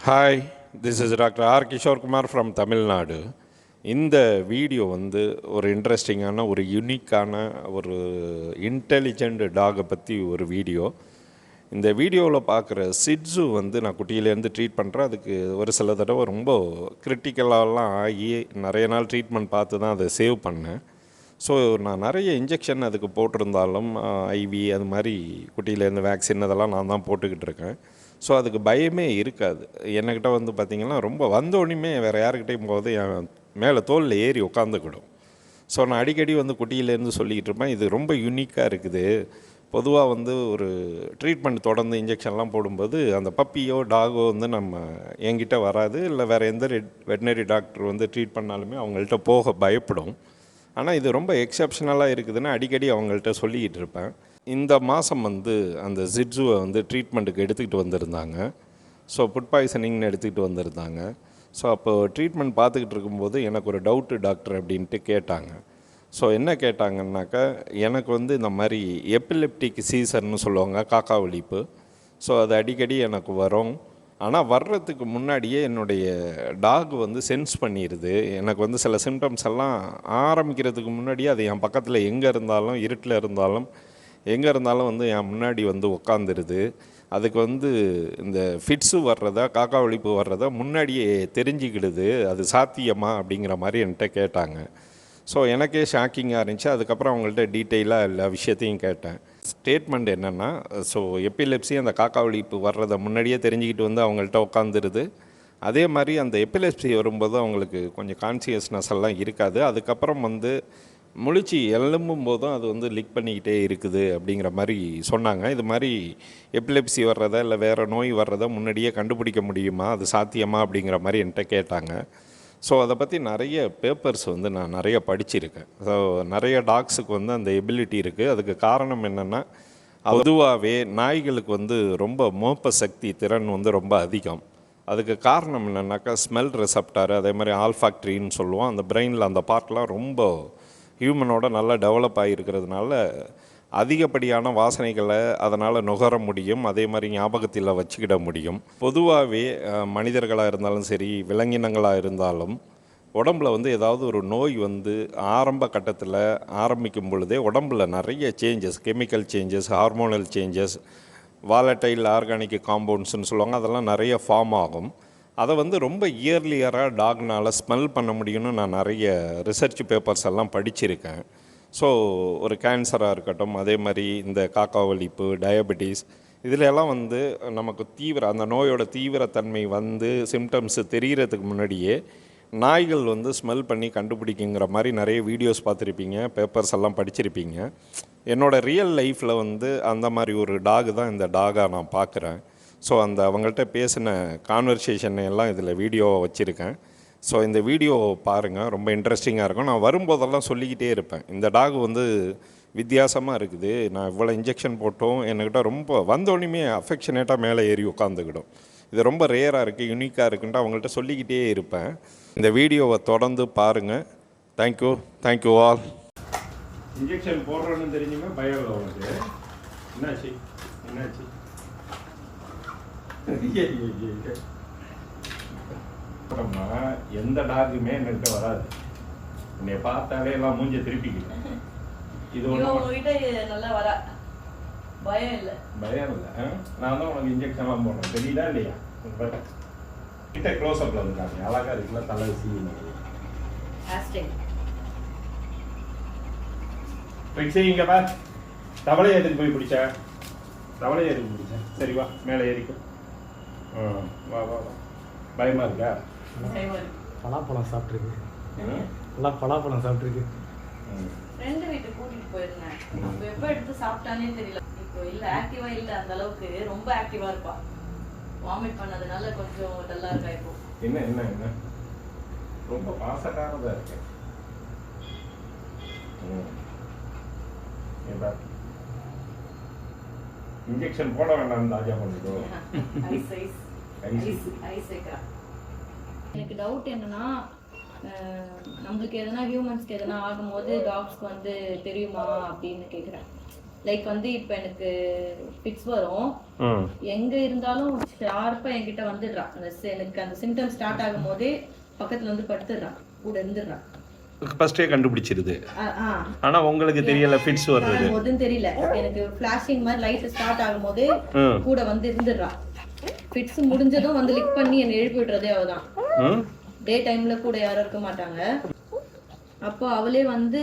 Hi, this is doctor R Kishore Kumar from Tamil Nadu. இந்த video வந்து ஒரு இன்ட்ரெஸ்டிங்கான, ஒரு யூனிக்கான, ஒரு இன்டெலிஜென்ட் டாகை பற்றி ஒரு வீடியோ. இந்த வீடியோவில் பார்க்குற சிட்ஸு வந்து நான் குட்டியிலேருந்து ட்ரீட் பண்ணுறேன். அதுக்கு ஒரு சில தடவை ரொம்ப கிரிட்டிக்கலாலாம் ஆகி நிறைய நாள் ட்ரீட்மெண்ட் பார்த்து தான் அதை சேவ் பண்ணேன். ஸோ நான் நிறைய இன்ஜெக்ஷன் அதுக்கு போட்டிருந்தாலும் ஐவி அது மாதிரி குட்டியிலேருந்து வேக்சின் அதெல்லாம் நான் தான் போட்டுக்கிட்டு இருக்கேன். ஸோ அதுக்கு பயமே இருக்காது. என்கிட்ட வந்து பார்த்திங்கன்னா ரொம்ப வந்தோடனே வேறு யாருக்கிட்டையும் போது என் மேலே தோலில் ஏறி உட்காந்துக்கிடும். ஸோ நான் அடிக்கடி வந்து குட்டியிலேருந்து சொல்லிக்கிட்டு இருப்பேன், இது ரொம்ப யூனிக்காக இருக்குது. பொதுவாக வந்து ஒரு ட்ரீட்மெண்ட் தொடர்ந்து இன்ஜெக்ஷன்லாம் போடும்போது அந்த பப்பியோ டாகோ வந்து நம்ம என்கிட்ட வராது, இல்லை வேறு எந்த வெட்டினரி டாக்டர் வந்து ட்ரீட் பண்ணாலுமே அவங்கள்ட்ட போக பயப்படும். ஆனால் இது ரொம்ப எக்ஸப்ஷனலாக இருக்குதுன்னு அடிக்கடி அவங்கள்ட்ட சொல்லிக்கிட்டு இருப்பேன். இந்த மாதம் வந்து அந்த ஜிட்ஸுவை வந்து ட்ரீட்மெண்ட்டுக்கு எடுத்துக்கிட்டு வந்திருந்தாங்க. ஸோ ஃபுட் பாய்சனிங்னு எடுத்துக்கிட்டு வந்திருந்தாங்க. ஸோ அப்போ ட்ரீட்மெண்ட் பார்த்துக்கிட்டு இருக்கும்போது எனக்கு ஒரு டவுட்டு டாக்டர் அப்படின்ட்டு கேட்டாங்க. ஸோ என்ன கேட்டாங்கன்னாக்கா, எனக்கு வந்து இந்த மாதிரி எபிலெப்டிக் சீசர்னு சொல்லுவாங்க, காக்கா வலிப்பு. ஸோ அது அடிக்கடி எனக்கு வரும். ஆனால் வர்றதுக்கு முன்னாடியே என்னுடைய டாக் வந்து சென்ஸ் பண்ணிடுது. எனக்கு வந்து சில சிம்டம்ஸ் எல்லாம் ஆரம்பிக்கிறதுக்கு முன்னாடியே அது என் பக்கத்தில் எங்கே இருந்தாலும், இருட்டில் இருந்தாலும் எங்கே இருந்தாலும் வந்து என் முன்னாடி வந்து உக்காந்துருது. அதுக்கு வந்து இந்த ஃபிட்ஸு வர்றதா, காக்கா வலிப்பு வர்றதா முன்னாடியே தெரிஞ்சுக்கிடுது. அது சாத்தியமா அப்படிங்கிற மாதிரி என்கிட்ட கேட்டாங்க. ஸோ எனக்கே ஷாக்கிங்காக இருந்துச்சு. அதுக்கப்புறம் அவங்கள்ட்ட டீட்டெயிலாக எல்லா விஷயத்தையும் கேட்டேன். ஸ்டேட்மெண்ட் என்னென்னா, ஸோ எபிலெப்சி அந்த காக்கா வலிப்பு வர்றதை முன்னாடியே தெரிஞ்சுக்கிட்டு வந்து அவங்கள்ட்ட உட்காந்துருது. அதே மாதிரி அந்த எபிலெப்சி வரும்போது அவங்களுக்கு கொஞ்சம் கான்சியஸ்னஸ் எல்லாம் இருக்காது. அதுக்கப்புறம் வந்து முழிச்சு எழும்பும் போதும் அது வந்து லீக் பண்ணிக்கிட்டே இருக்குது அப்படிங்கிற மாதிரி சொன்னாங்க. இது மாதிரி எபிலெப்சி வர்றதா இல்லை வேறு நோய் வர்றதை முன்னாடியே கண்டுபிடிக்க முடியுமா, அது சாத்தியமா அப்படிங்கிற மாதிரி என்கிட்ட கேட்டாங்க. ஸோ அதை பற்றி நிறைய பேப்பர்ஸ் வந்து நான் நிறைய படிச்சிருக்கேன். ஸோ நிறைய டாக்ஸுக்கு வந்து அந்த எபிலிட்டி இருக்குது. அதுக்கு காரணம் என்னென்னா, பொதுவாகவே நாய்களுக்கு வந்து ரொம்ப மோப்ப சக்தி திறன் வந்து ரொம்ப அதிகம். அதுக்கு காரணம் என்னென்னாக்கா, ஸ்மெல் ரிசப்டார், அதே மாதிரி ஆல்ஃபாக்ட்ரின்னு சொல்லுவோம். அந்த பிரெயினில் அந்த பார்ட்லாம் ரொம்ப ஹியூமனோட நல்லா டெவலப் ஆகியிருக்கிறதுனால அதிகப்படியான வாசனைகளை அதனால் நுகர முடியும். அதே மாதிரி ஞாபகத்தில் வச்சுக்கிட முடியும். பொதுவாகவே மனிதர்களாக இருந்தாலும் சரி, விலங்கினங்களாக இருந்தாலும் உடம்பில் வந்து ஏதாவது ஒரு நோய் வந்து ஆரம்ப கட்டத்தில் ஆரம்பிக்கும் பொழுதே உடம்பில் நிறைய changes, chemical changes, hormonal changes, volatile organic காம்பவுண்ட்ஸ்னு சொல்லுவாங்க, அதெல்லாம் நிறைய ஃபார்ம் ஆகும். அதை வந்து ரொம்ப இயர்லியராக டாக்னால் ஸ்மெல் பண்ண முடியும்னு நான் நிறைய ரிசர்ச் பேப்பர்ஸ் எல்லாம் படிச்சிருக்கேன். ஸோ ஒரு கேன்சராக இருக்கட்டும், அதே மாதிரி இந்த காக்கா வலிப்பு, டயபெட்டிஸ், இதிலெல்லாம் வந்து நமக்கு அந்த நோயோட தீவிரத்தன்மை வந்து சிம்டம்ஸு தெரிகிறதுக்கு முன்னாடியே நாய்கள் வந்து ஸ்மெல் பண்ணி கண்டுபிடிக்குங்கிற மாதிரி நிறைய வீடியோஸ் பார்த்துருப்பீங்க, பேப்பர்ஸ் எல்லாம் படிச்சிருப்பீங்க. என்னோடய ரியல் லைஃப்பில் வந்து அந்த மாதிரி ஒரு டாக் தான் இந்த டாகாக நான் பார்க்குறேன். ஸோ அந்த அவங்கள்ட்ட பேசின கான்வர்சேஷன் எல்லாம் இதில் வீடியோவை வச்சுருக்கேன். ஸோ இந்த வீடியோ பாருங்கள், ரொம்ப இன்ட்ரெஸ்டிங்காக இருக்கும். நான் வரும்போதெல்லாம் சொல்லிக்கிட்டே இருப்பேன், இந்த டாக் வந்து வித்தியாசமாக இருக்குது, நான் இவ்வளோ இன்ஜெக்ஷன் போட்டோம், என்கிட்ட ரொம்ப வந்தோடனே அஃபெக்ஷனேட்டாக மேலே ஏறி உட்காந்துக்கிடும். இது ரொம்ப ரேராக இருக்குது, யூனிக்காக இருக்குன்ட்டு அவங்கள்ட்ட சொல்லிக்கிட்டே இருப்பேன். இந்த வீடியோவை தொடர்ந்து பாருங்கள். Thank you all. இன்ஜெக்ஷன் போடுறோன்னு தெரிஞ்சுமே பயம் இல்லை உனக்கு? என்னாச்சு? எந்த டாக்குமே என்கிட்ட வராது. என்னை பார்த்தாலே எல்லாம் மூஞ்ச திருப்பிக்கிட்டேன். இது நல்லா வர பயம் இல்லை. நான் தான் உனக்கு இன்ஜெக்ஷன்லாம் போடுறேன், தெரியுதா இல்லையா? கிட்ட க்ளோஸ் அப்ல இருக்காங்க, அழகா இருக்குல்ல, தலை இங்க பா. தவளையை எதுக்கு போய் பிடிச்ச? சரி வா, மேலே ஏறிக்கும். வா. பயமா இருக்கா? பலாப்பழம் சாப்பிட்ருக்கு. எல்லாம் பலாப்பழம் சாப்பிட்ருக்கு. ஃப்ரெண்டு வீட்டுக்கு கூட்டிட்டு போயிருந்தேன். அப்போ எப்போ எடுத்து சாப்பிட்டானே தெரியல. இப்போ இல்லை, ஆக்டிவா இல்லை, அந்த அளவுக்கு ரொம்ப ஆக்டிவா இருப்பா. வாமிட் பண்ணதுனால கொஞ்சம் டல்லா இருக்கா இப்போ. என்ன ரொம்ப பாசக்காரதா இருக்கு. இன்ஜெக்ஷன் போட வேண்டாம், தாஜா பண்ணிக்கோ. எனக்கு டவுட் என்னன்னா, நம்மளுக்கு எதனா ஹியூமன்ஸ்க்கு எதனா ஆகும்போது டாக்ஸ்க்கு வந்து தெரியுமா அப்படின்னு கேட்குறேன். லைக் வந்து இப்போ எனக்கு ஃபிக்ஸ் வரும், எங்க இருந்தாலும் ஷார்ப்பா என்கிட்ட வந்துடுறான். எனக்கு அந்த சிம்டம் ஸ்டார்ட் ஆகும் போதே பக்கத்துல வந்து படுத்துடுறான், கூட இருந்துடுறான். ஃபர்ஸ்டே கண்டுபிடிச்சிருது. ஆனா உங்களுக்கு தெரியல ஃபிட்ஸ் வருது போதுன்னு தெரியல. எனக்கு ஃபிளாஷிங் மாதிரி லைட் ஸ்டார்ட் ஆகும் போதே கூட வந்து இருந்துடுறான். ஃபிட்ஸ் முடிஞ்சதும் வந்து லிக் பண்ணி என்னை எழுப்பி விடுறதே அவதான். டே டைம்ல கூட யாரும் இருக்க மாட்டாங்க, அப்போ அவளே வந்து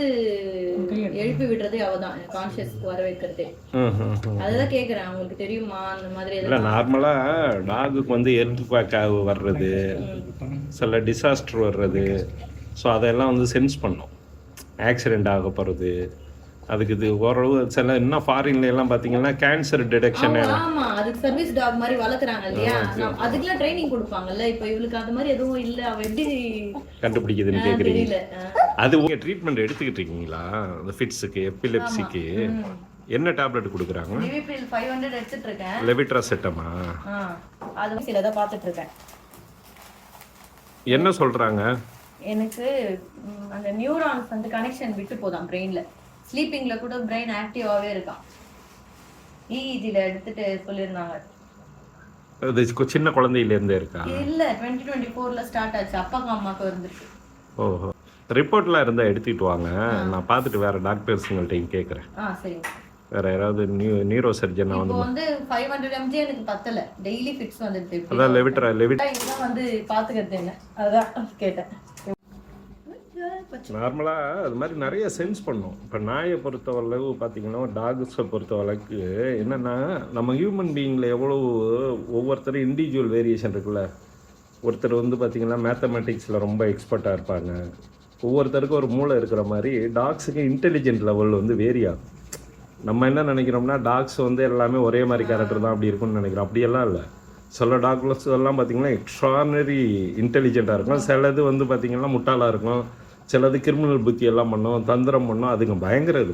எழுப்பி விடுறதே அவதான், கான்ஷியஸ்க்கு வர வைக்கிறதே. அதுதான் கேக்குறேன், உங்களுக்கு தெரியுமா அந்த மாதிரி? இல்லை நார்மலாக டாகுக்கு வந்து எர்த்குவேக் வர்றது, சில டிசாஸ்டர் வர்றது, ஸோ அதெல்லாம் வந்து சென்ஸ் பண்ணோம். ஆக்சிடெண்ட் ஆக போகிறது, அதுக்கு இது ஓரளவு சில இன்னும் ஃபாரின்ல எல்லாம் பார்த்தீங்கன்னா கேன்சர் டிடெக்ஷன். ஆமா, அதுக்கு சர்வீஸ் டாக் மாதிரி வளர்க்குறாங்க இல்லையா, அதுக்கெல்லாம் ட்ரைனிங் கொடுப்பாங்கல்ல. இப்போ இவளுக்கு அது மாதிரி எதுவும் இல்லை, அவ எப்படி கண்டுபிடிக்குதுன்னு கேட்குறீங்க? அது ஓகே. ட்ரீட்மெண்ட் எடுத்துக்கிட்டு இருக்கீங்களா அந்த ஃபிட்ஸுக்கு, எபிலெப்சிக்கு? என்ன டேப்லெட் கொடுக்குறாங்க? லிவிப்ரில் 500 எடுத்துட்டு இருக்கேன். லெவிட்ராசெட்டமா? அது சிலதை பார்த்துட்டு இருக்கேன். என்ன சொல்றாங்க? எனக்கு அந்த நியூரான்ஸ் வந்து கனெக்ஷன் விட்டு போதான் பிரெயின்ல. ஸ்லீப்பிங்ல கூட பிரெயின் ஆக்டிவாவே இருக்கான். இஇஜில எடுத்துட்டு சொல்லியிருந்தாங்க. அது சின்ன குழந்தையில இருந்தே இருக்கா? இல்ல 2024ல ஸ்டார்ட் ஆச்சு, அப்பாக்கு அம்மாக்கு இருந்துச்சு. ஓஹோ. ரிப்போர்ட்லாம் இருந்தால் எடுத்துக்கிட்டு வாங்க, நான் பார்த்துட்டு வேற டாக்டர்ஸுங்கள்ட்டையும் கேட்குறேன். சரி. வேற யாராவது நியூரோ சர்ஜனா வந்து? இப்போ வந்து 500 mg எனக்கு பத்தல, டெய்லி ஃபிக்ஸ் வந்துட்டு. அதான் லெவிட்ரா இதெல்லாம் வந்து பாத்துக்கிறது என்ன, அதான் கேட்டேன். நார்மலாக அது மாதிரி நிறைய சென்ஸ் பண்ணும். இப்போ நாயை பொறுத்தவரைவு பார்த்தீங்கன்னா, டாக்ஸை பொறுத்தவரைக்கு என்னென்னா, நம்ம ஹியூமன் பீயிங்கில் எவ்வளோ ஒவ்வொருத்தரும் இண்டிவிஜுவல் வேரியேஷன் இருக்குல்ல. ஒருத்தர் வந்து பார்த்திங்கன்னா மேத்தமெட்டிக்ஸில் ரொம்ப எக்ஸ்பர்ட்டாக இருப்பாங்க, ஒவ்வொருத்தருக்கும் ஒரு மூளை இருக்கிற மாதிரி டாக்ஸுக்கு இன்டெலிஜென்ட் லெவல் வந்து வேரி ஆகும். நம்ம என்ன நினைக்கிறோம்னா, டாக்ஸ் வந்து எல்லாமே ஒரே மாதிரி கேரக்டர் தான் அப்படி இருக்கும்னு நினைக்கிறோம். அப்படியெல்லாம் இல்லை. சில டாக்ஸ் எல்லாம் பார்த்திங்கன்னா எக்ஸ்ட்ரானரி இன்டெலிஜென்ட்டாக இருக்கும், சிலது வந்து பார்த்திங்கன்னா முட்டாளாக இருக்கும், சிலது கிரிமினல் புத்தி எல்லாம் பண்ணோம், தந்திரம் பண்ணோம், அதுங்க பயங்கர இது.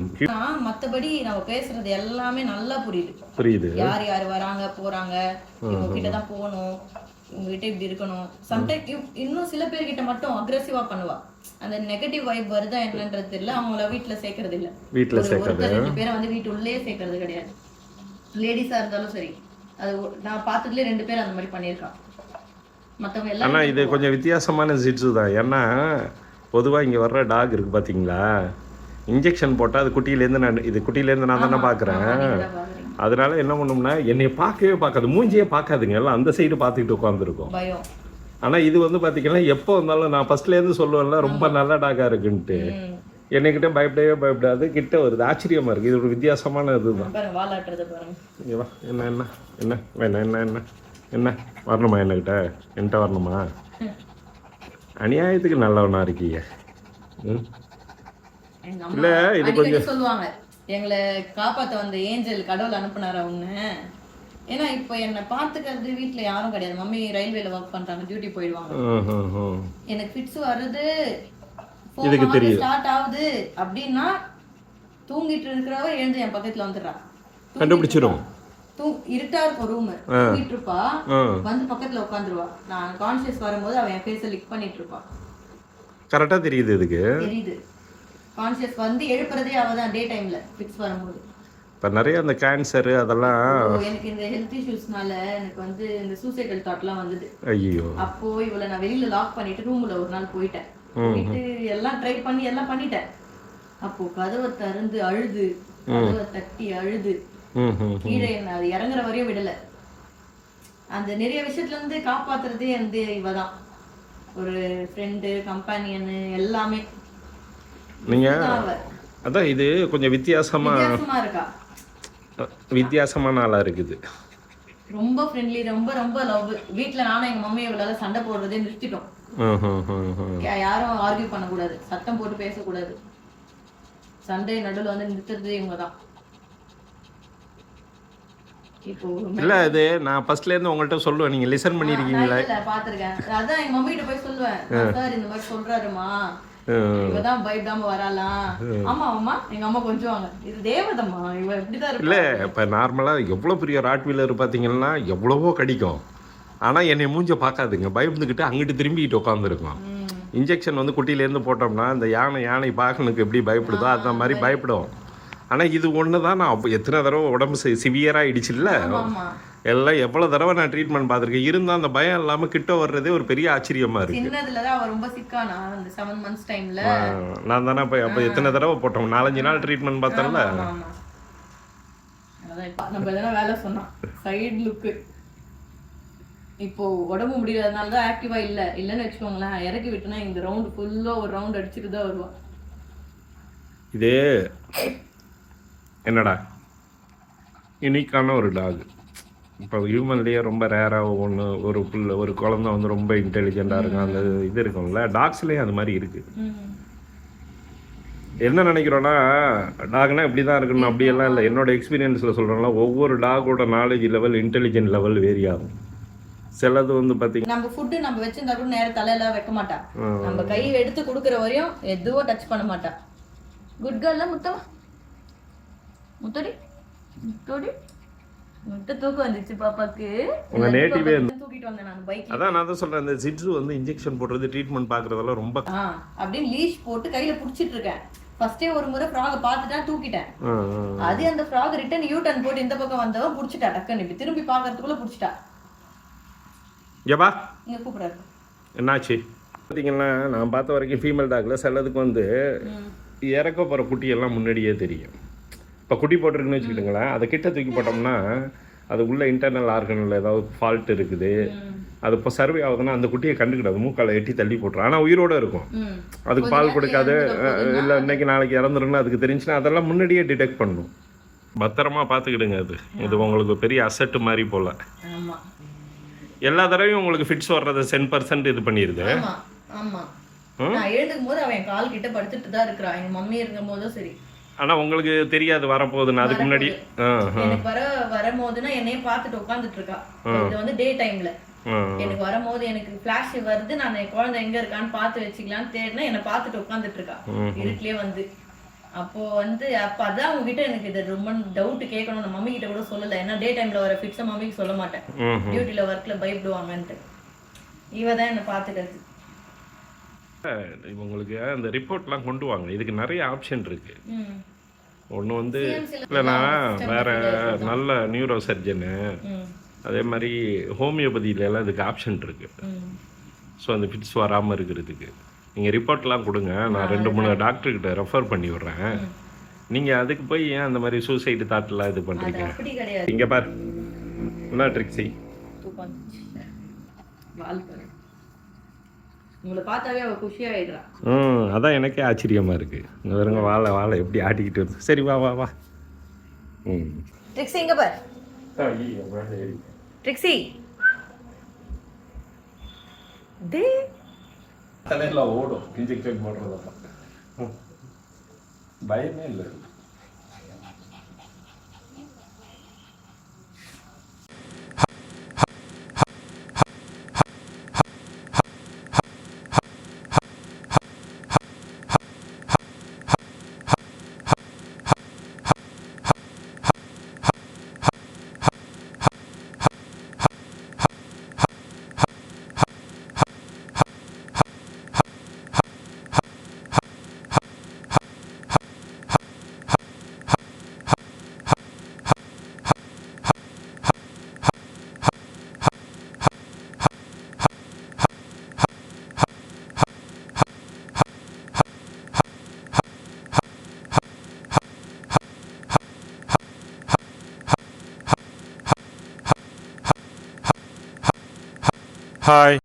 மற்றபடி நம்ம பேசுறது எல்லாமே நல்லா புரியுது. யார் யார் வராங்க போறாங்க, இவங்க கிட்ட தான் போகணும், உங்ககிட்ட இப்படி இருக்கணும். சம்டைம் இன்னும் சில பேர்கிட்ட மட்டும் அக்ரெசிவா பண்ணுவா. அந்த நெகட்டிவ் வைப் வருதா என்னன்றது தெரியல, அவங்கள வீட்டுல சேர்க்கறது இல்ல. வீட்டுல சேர்க்கறது 2 பேரை வந்து வீட்டு உள்ளே சேர்க்கறது கிடையாது. லேடிஸா இருந்தாலும் சரி, அது நான் பார்த்ததுலேயே 2 பேர் அந்த மாதிரி பண்ணியிருக்கான். மற்றவங்க எல்லாம். ஆனால் இது கொஞ்சம் வித்தியாசமான ஜிட்ஸு தான். ஏன்னா பொதுவாக இங்கே வர்ற டாக் இருக்குது பார்த்தீங்களா, இன்ஜெக்ஷன் போட்டால் அது குட்டியிலேருந்து நான் தானே பார்க்குறேன். அதனால என்ன பண்ணோம்னா, என்னை பார்க்கவே பார்க்காது, மூஞ்சியே பார்க்காதுங்க, எல்லாம் அந்த சைடு பார்த்துக்கிட்டு உட்காந்துருக்கோம். ஆனால் இது வந்து பார்த்தீங்கன்னா எப்போ வந்தாலும் நான் ஃபர்ஸ்ட்லேருந்து சொல்லுவேன்ல, ரொம்ப நல்ல டாகாக இருக்குன்ட்டு, என்னைக்கிட்ட பயப்படவே பயப்படாது, கிட்ட வருது. ஆச்சரியமாக இருக்குது. இது ஒரு வித்தியாசமான இதுதான். என்ன என்ன என்ன வேணா என்ன என்ன என்ன வரணுமா என்கிட்ட வரணுமா? அநியாயத்துக்கு நல்லவனா இருக்கீங்க. இல்ல இது கொஞ்சம் சொல்லுவாங்க, எங்களை காப்பாத்த வந்த ஏஞ்சல் கடவுள் அனுப்புனாரு அவங்க. ஏன்னா இப்போ என்ன பாத்துக்கிறது வீட்டுல யாரும் கிடையாது. மம்மி ரயில்வேல ஒர்க் பண்றாங்க, டியூட்டி போயிடுவாங்க. எனக்கு ஃபிட்ஸ் வருது, இதுக்கு தெரியும் ஸ்டார்ட் ஆகுது அப்படின்னா தூங்கிட்டு இருக்கிறவ எழுந்து என் பக்கத்துல வந்துடுறா, கண்டுபிடிச்சிரும். இருட்டா இருக்கும் ரூம், தூங்கிட்டு இருப்பா, வந்து பக்கத்துல உட்காந்துருவா. நான் கான்ஷியஸ் வரும்போது அவன் என் ஃபேஸை லிக் பண்ணிட்டு இருப்பா. கரெக்டா தெரியுது, இதுக்கு தெரியுது. கான்ஷியஸ் வந்து எழுப்புறதே அவதான் டே டைம்ல ஃபிக்ஸ் வரும்போது. இப்போ நிறைய அந்த கேன்சர் அதெல்லாம் எனக்கு இந்த ஹெல்த் இஷ்யூஸ்னால எனக்கு வந்து இந்த சூசைடல் தாட்லாம் வந்தது. ஐயோ. அப்போ இவளை நான் வெளியில லாக் பண்ணிட்டு ரூம்ல ஒரு நாள் போயிட்டேன். போயிட்டு எல்லாம் ட்ரை பண்ணி எல்லாம் பண்ணிட்டேன். அப்போ கதவை திறந்து அழுது, கதவை தட்டி அழுது, கீழே என்ன அது இறங்குற வரையும் விடல. அந்த நிறைய விஷயத்துல இருந்து காப்பாத்துறதே வந்து இவதான், ஒரு ஃப்ரெண்டு, கம்பெனியன் எல்லாமே. நீங்க அதான் இது கொஞ்சம் வித்தியாசமா இருக்கா, வித்தியாசமான ஆளா இருக்குது. ரொம்ப ஃப்ரெண்ட்லி, ரொம்ப ரொம்ப லவ். வீட்டுல நானும் எங்க மம்மி இவளால சண்டை போடுறதே நிறுத்திட்டோம். யாரும் ஆர்கியூ பண்ணக்கூடாது, சத்தம் போட்டு பேசக்கூடாது. சண்டை நடுவில் வந்து நிறுத்துறது இவங்கதான். இல்ல இது நான் ஃபர்ஸ்ட்ல இருந்து உங்கள்ட்ட சொல்லுவேன், நீங்க லிசன் பண்ணிருக்கீங்களா? இல்ல பாத்துர்க்கேன். அதான் எங்க மம்மி கிட்ட போய் சொல்லுவேன், சார் இந்த மாதிரி சொல்றாருமா, இவதான் பயப்படாம வரலாம். ஆமா அம்மா, எங்க அம்மா கொஞ்சுவாங்க, இது தேவதம்மா, இவ இப்படிதான் இருக்கு. இல்ல இப்ப நார்மலா எவ்வளவு பெரிய ராட்வீலர் பாத்தீங்கன்னா எவ்வளவோ கடிக்கும், ஆனா என்னை மூஞ்ச பார்க்காதுங்க, பயந்துக்கிட்டு அங்கிட்டு திரும்பிட்டு உட்காந்துருக்கும். இன்ஜெக்ஷன் வந்து குட்டியிலேருந்து போட்டோம்னா இந்த யானை பாகனுக்கு எப்படி பயப்படுதோ அந்த மாதிரி பயப்படும். ஆனால் இது ஒன்று தான் நான் அப்போ எத்தனை தடவை உடம்பு சிவியராக ஆயிடுச்சுல்ல, ஆமா எல்லாம் எவ்வளோ தடவை நான் ட்ரீட்மெண்ட் பார்த்துருக்கேன். இருந்தால் அந்த பயம் இல்லாமல் கிட்ட வர்றதே ஒரு பெரிய ஆச்சரியமாக இருக்குது. சின்னதுல தான் அவ ரொம்ப சிக்கானா அந்த 7 months டைம்ல. நான் தானே அப்போ எத்தனை தடவை போட்டோம், 4-5 நாள் ட்ரீட்மெண்ட் பார்த்தோம்ல. அதான் இப்ப நம்ம எதனா வேலை சொன்னா சைடு லுக்கு. இப்போ உடம்பு முடியாதனால தான் ஆக்டிவா இல்லைன்னு வச்சுக்கோங்களேன். இறக்கி விட்டுனா இந்த ரவுண்ட் ஃபுல்லா ஒரு ரவுண்ட் அடிச்சுட்டு தான் வருவான். இதே என்னடா யூனிக்கான ஒரு டாக். இப்போ ஹியூமன்லேயே ரொம்ப ரேராக ஒரு குழந்தை வந்து ரொம்ப இன்டெலிஜென்ட்டாக இருக்கும். அந்த இது இருக்கும்ல, டாக்ஸ்லேயும் அது மாதிரி இருக்குது. என்ன நினைக்கிறோன்னா டாக்னா இப்படி தான் இருக்கணும் அப்படியெல்லாம் இல்லை. என்னோட எக்ஸ்பீரியன்ஸில் சொல்கிறோம்னா ஒவ்வொரு டாகோட knowledge level, intelligent level vary ஆகும். சிலது வந்து பார்த்தீங்கன்னா நம்ம ஃபுட்டு நம்ம வச்சிருந்தா கூட நேரம் தலையெல்லாம் வைக்க மாட்டா. நம்ம கை எடுத்து கொடுக்குற வரையும் எதுவும் டச் பண்ண மாட்டா. குட் கேர்ல முத்தமா முத்தடி முத்தடி முட்டை தூக்கம் வந்துச்சு பாப்பாக்கு. உங்க நேட்டிவே தூக்கிட்டு வந்தேன் நான் பைக்ல. அதான் நான் தான் சொல்றேன், இந்த ஜிட்ஸு வந்து இன்ஜெக்ஷன் போடுறது, ட்ரீட்மெண்ட் பார்க்கறதெல்லாம் ரொம்ப அப்படியே லீஷ் போட்டு கையில புடிச்சிட்டு இருக்கேன். ஃபர்ஸ்டே ஒரு முறை ஃப்ராக பார்த்துட்டா தூக்கிட்டேன். அது அந்த ஃப்ராக் ரிட்டர்ன் யூ டர்ன் போட்டு இந்த பக்கம் வந்தவன் புடிச்சிட்டா. டக்குன்னு இப்படி திரும்பி பார்க்கறதுக்குள்ள புடிச்சிட்டா. ஏபா இங்க கூப்பிடாரு. என்னாச்சு பார்த்தீங்கன்னா, நான் பார்த்த வரைக்கும் ஃபீமேல் டாக்ல சிலதுக்கு வந்து இறக்க போகிற குட்டியெல்லாம் முன்னாடியே தெரியும். இப்போ குட்டி போட்டிருக்குன்னு வச்சுக்கிட்டுங்களேன், அதை கிட்ட தூக்கி போட்டோம்னா அது உள்ள இன்டர்னல் ஆர்கனில் ஏதாவது ஃபால்ட் இருக்குது, அது இப்போ சர்வே ஆகுதுன்னா அந்த குட்டியை கண்டுக்கிடாது, மூக்கால எட்டி தள்ளி போட்டுரும். ஆனால் உயிரோடு இருக்கும், அதுக்கு பால் கொடுக்காது, இல்லை இன்னைக்கு நாளைக்கு இறந்துருன்னு அதுக்கு தெரிஞ்சுன்னா அதெல்லாம் முன்னாடியே டிடெக்ட் பண்ணும். பத்திரமா பார்த்துக்கிடுங்க. இது உங்களுக்கு பெரிய அசட்டு மாதிரி போல். எல்லா தடவையும் உங்களுக்கு ஃபிட்ஸ் வர்றதை 10% இது பண்ணிடுது. நான் எழுந்துக்கும் போது அவன் கால் கிட்ட படுத்துட்டு தான் இருக்கிறான். எங்க மம்மி இருக்கும் போதும் சரி. ஆனா உங்களுக்கு தெரியாது வரப்போகுதுன்னு. அதுக்கு முன்னாடி எனக்கு வரும்போதுன்னா என்னையும் பார்த்துட்டு உட்காந்துட்டு இருக்கா. இது வந்து டே டைம்ல எனக்கு வரும்போது எனக்கு பிளாஷ் வருது, நான் என் குழந்தை எங்க இருக்கான்னு பார்த்து வச்சுக்கலான்னு தேடினா என்னை பார்த்துட்டு உட்காந்துட்டு இருக்கா இருட்டிலே வந்து. அப்போ வந்து அதான் உங்ககிட்ட எனக்கு இது ரொம்ப டவுட் கேட்கணும். நான் மம்மி கிட்ட கூட சொல்லல, ஏன்னா டே டைம்ல வர ஃபிட்ஸை மம்மிக்கு சொல்ல மாட்டேன், டியூட்டில ஒர்க்ல பயப்படுவாங்கன்ட்டு. இவ தான் என்ன பார்த்துக்கிறது. உங்களுக்கு அந்த ரிப்போர்ட்லாம் கொண்டு வாங்க. இதுக்கு நிறைய ஆப்ஷன் இருக்கு. ஒன்று வந்து இல்லைன்னா வேற நல்ல நியூரோ சர்ஜனு, அதே மாதிரி ஹோமியோபதியில எல்லாம் இதுக்கு ஆப்ஷன் இருக்கு. ஸோ அந்த ஃபிட்ஸ் வராமல் இருக்கிறதுக்கு நீங்கள் ரிப்போர்ட்லாம் கொடுங்க. நான் 2-3 டாக்டர்கிட்ட ரெஃபர் பண்ணி விட்றேன். நீங்கள் அதுக்கு போய் ஏன் அந்த மாதிரி சூசைடு தாட்லாம் இது பண்ணுறீங்க? இங்கே பாரு, என்ன ட்ரிக்ஸி உங்களை பார்த்தாவே அவ குஷியாயிடுறா. அதான் எனக்கே ஆச்சரியமா இருக்கு. இங்க வருங்க, வாழை எப்படி ஆட்டிக்கிட்டு வருது. சரி வா வா வா. ட்ரிக்ஸி இங்க பாரு. ட்ரிக்ஸி டே தலையில ஓடும் இன்ஜெக்ஷன் போடுறதப்ப பயமே இல்லை. Hi.